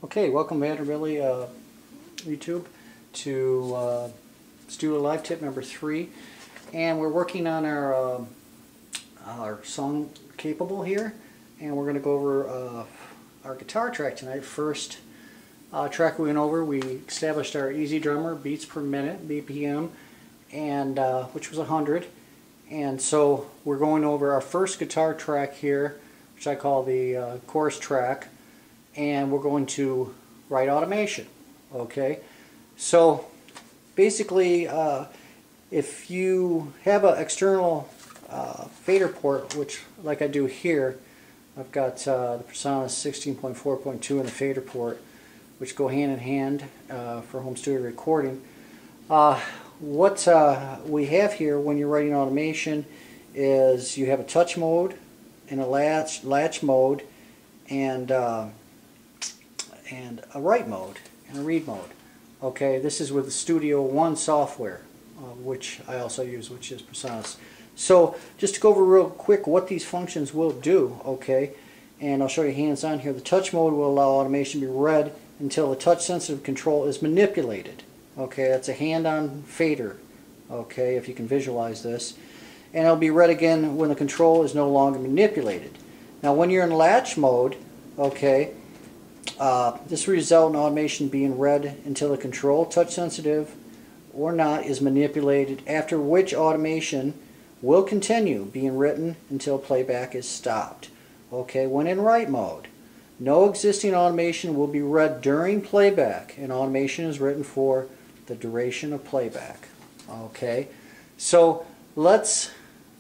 Okay, welcome Vanderbilly YouTube to Studiolive tip number 3, and we're working on our song capable here, and we're going to go over our guitar track tonight. First track we went over, we established our easy drummer, beats per minute, BPM, and which was 100, and so we're going over our first guitar track here, which I call the chorus track. And we're going to write automation. Okay, so basically if you have an external fader port, which like I do here, I've got the PreSonus 16.4.2 and the fader port, which go hand in hand for home studio recording. What we have here when you're writing automation is you have a touch mode and a latch mode and a write mode and a read mode. Okay, this is with the Studio One software, which I also use, which is PreSonus. So just to go over real quick what these functions will do, okay, and I'll show you hands-on here. The touch mode will allow automation to be read until the touch-sensitive control is manipulated. Okay, that's a hand-on fader, okay, if you can visualize this. And it'll be read again when the control is no longer manipulated. Now when you're in latch mode, okay, this will result in automation being read until the control, touch sensitive or not, is manipulated, after which automation will continue being written until playback is stopped. Okay, when in write mode, no existing automation will be read during playback, and automation is written for the duration of playback. Okay, so let's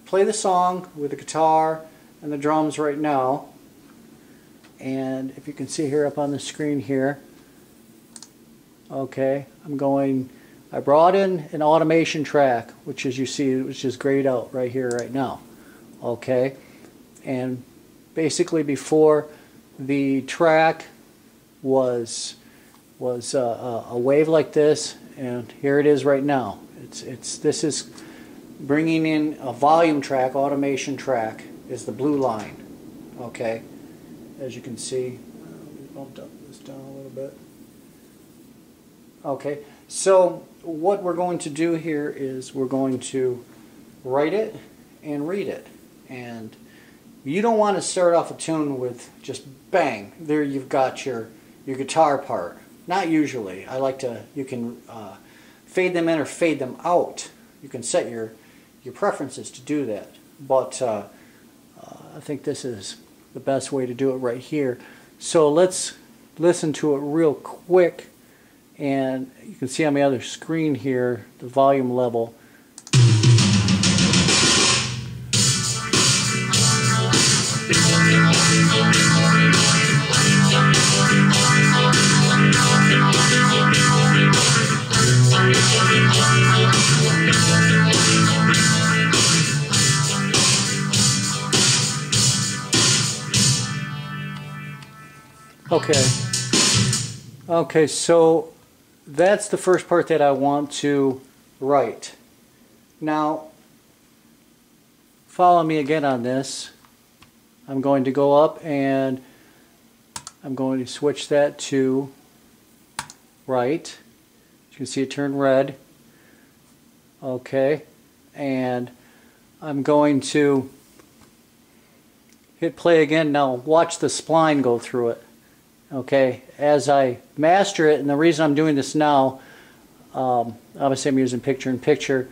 play the song with the guitar and the drums right now. And if you can see here up on the screen here, okay, I brought in an automation track, which as you see, which is grayed out right here, right now. Okay, and basically before the track was a wave like this, and here it is right now. This is bringing in a volume track, automation track is the blue line. Okay. As you can see, we bumped up this down a little bit. Okay, so what we're going to do here is we're going to write it and read it. And you don't want to start off a tune with just bang, there you've got your guitar part. Not usually. I like to, you can fade them in or fade them out. You can set your preferences to do that. But I think this is the best way to do it right here. So let's listen to it real quick, and you can see on my other screen here the volume level. Okay, so that's the first part that I want to write. Now, follow me again on this. I'm going to go up and I'm going to switch that to write. You can see it turn red. Okay, and I'm going to hit play again. Now watch the spline go through it. Okay, as I master it, and the reason I'm doing this now, obviously I'm using picture-in-picture.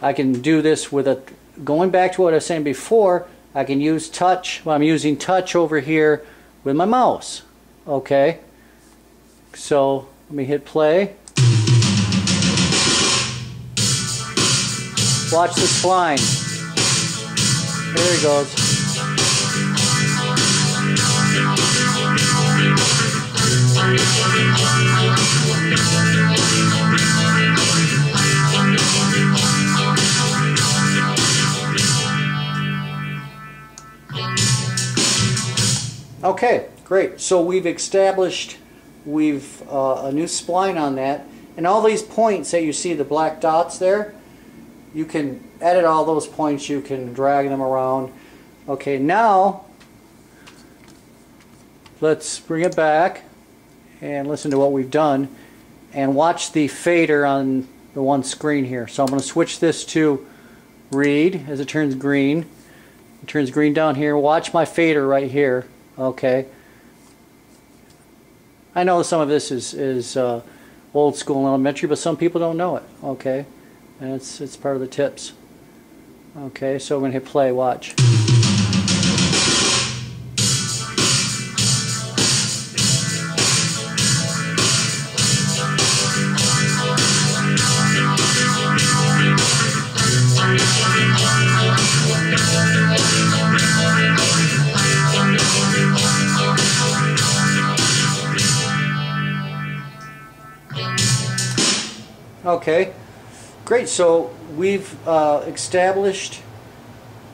I can do this with going back to what I was saying before, I can use touch. Well, I'm using touch over here with my mouse. Okay, so let me hit play. Watch the spline. There he goes. Okay, great. So we've established a new spline on that, and all these points that you see, the black dots there, you can edit all those points, you can drag them around. Okay, now let's bring it back and listen to what we've done and watch the fader on the one screen here. So I'm going to switch this to read as it turns green. It turns green down here. Watch my fader right here. Okay. I know some of this is old school and elementary, but some people don't know it. Okay. And it's part of the tips. Okay, so I'm going to hit play. Watch. Okay, great. So we've established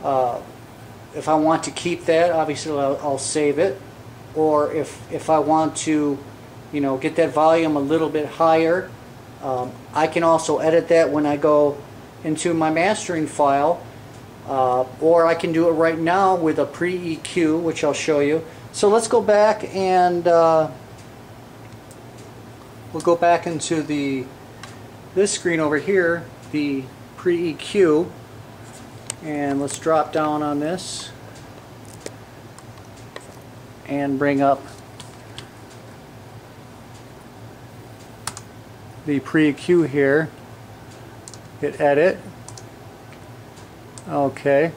if I want to keep that, obviously I'll save it, or if I want to, you know, get that volume a little bit higher, I can also edit that when I go into my mastering file, or I can do it right now with a pre-EQ, which I'll show you. So let's go back and we'll go back into this screen over here, the pre-EQ, and let's drop down on this and bring up the pre-EQ here. Hit edit. Okay.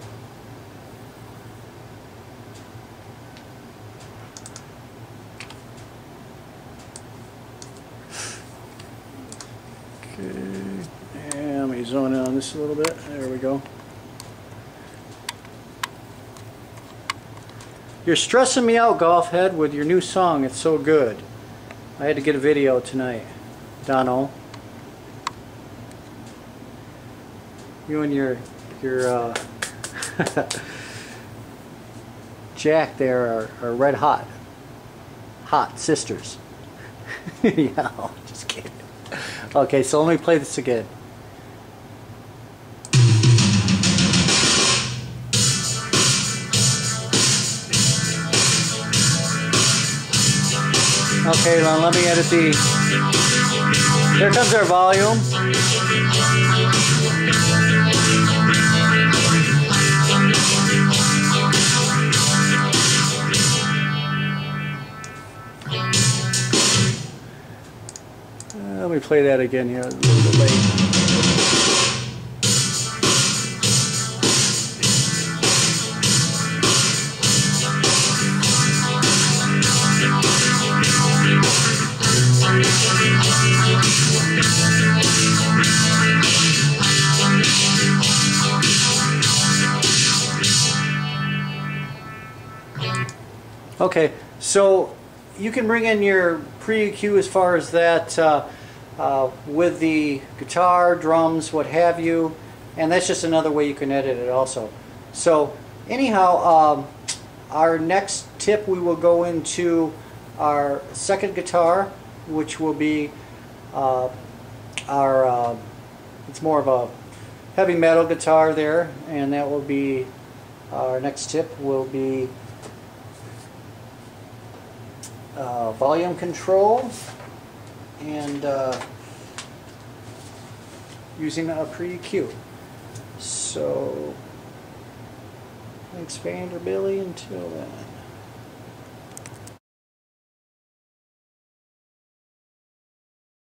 And let me zone in on this a little bit. There we go. You're stressing me out, Golf Head, with your new song. It's so good. I had to get a video tonight. Dono. You and your Jack there are red hot. Hot sisters. Yeah, just kidding. Okay, so let me play this again. Okay, now let me edit the... Here comes our volume. Let me play that again here, a little bit late. Okay, so you can bring in your pre-EQ as far as that with the guitar, drums, what have you, and that's just another way you can edit it also. So anyhow, our next tip, we will go into our second guitar, which will be it's more of a heavy metal guitar there, and that will be our next tip will be volume control and using a pre-EQ. So expand your Billy until then.